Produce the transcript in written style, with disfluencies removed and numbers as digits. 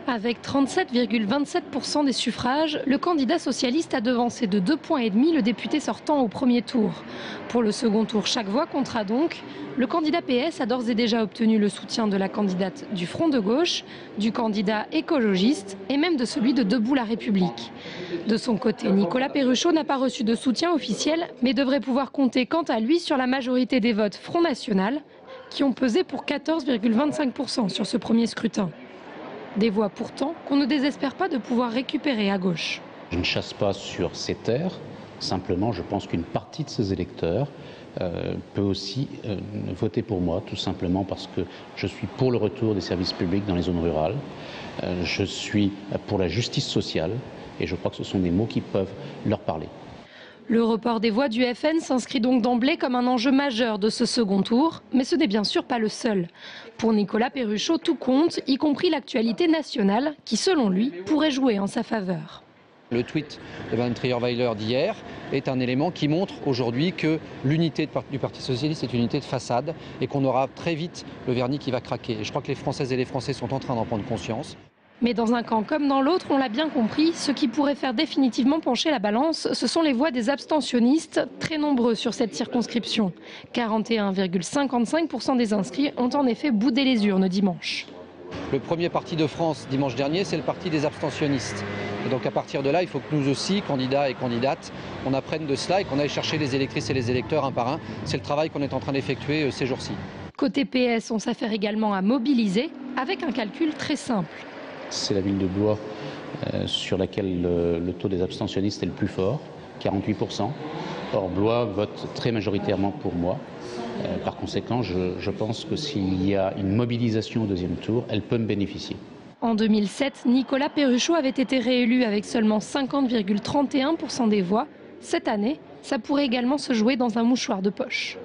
Avec 37,27% des suffrages, le candidat socialiste a devancé de 2,5 points le député sortant au premier tour. Pour le second tour, chaque voix comptera donc. Le candidat PS a d'ores et déjà obtenu le soutien de la candidate du Front de gauche, du candidat écologiste et même de celui de Debout la République. De son côté, Nicolas Perruchot n'a pas reçu de soutien officiel, mais devrait pouvoir compter quant à lui sur la majorité des votes Front National, qui ont pesé pour 14,25% sur ce premier scrutin. Des voix pourtant qu'on ne désespère pas de pouvoir récupérer à gauche. Je ne chasse pas sur ces terres, simplement je pense qu'une partie de ces électeurs peut aussi voter pour moi, tout simplement parce que je suis pour le retour des services publics dans les zones rurales, je suis pour la justice sociale et je crois que ce sont des mots qui peuvent leur parler. Le report des voix du FN s'inscrit donc d'emblée comme un enjeu majeur de ce second tour, mais ce n'est bien sûr pas le seul. Pour Nicolas Perruchot, tout compte, y compris l'actualité nationale, qui selon lui pourrait jouer en sa faveur. Le tweet de Mme Trierweiler d'hier est un élément qui montre aujourd'hui que l'unité du Parti socialiste est une unité de façade et qu'on aura très vite le vernis qui va craquer. Et je crois que les Françaises et les Français sont en train d'en prendre conscience. Mais dans un camp comme dans l'autre, on l'a bien compris, ce qui pourrait faire définitivement pencher la balance, ce sont les voix des abstentionnistes, très nombreux sur cette circonscription. 41,55% des inscrits ont en effet boudé les urnes dimanche. Le premier parti de France dimanche dernier, c'est le parti des abstentionnistes. Et donc à partir de là, il faut que nous aussi, candidats et candidates, on apprenne de cela et qu'on aille chercher les électrices et les électeurs un par un. C'est le travail qu'on est en train d'effectuer ces jours-ci. Côté PS, on s'affaire également à mobiliser avec un calcul très simple. C'est la ville de Blois sur laquelle le taux des abstentionnistes est le plus fort, 48%. Or, Blois vote très majoritairement pour moi. Par conséquent, je pense que s'il y a une mobilisation au deuxième tour, elle peut me bénéficier. En 2007, Nicolas Perruchot avait été réélu avec seulement 50,31% des voix. Cette année, ça pourrait également se jouer dans un mouchoir de poche.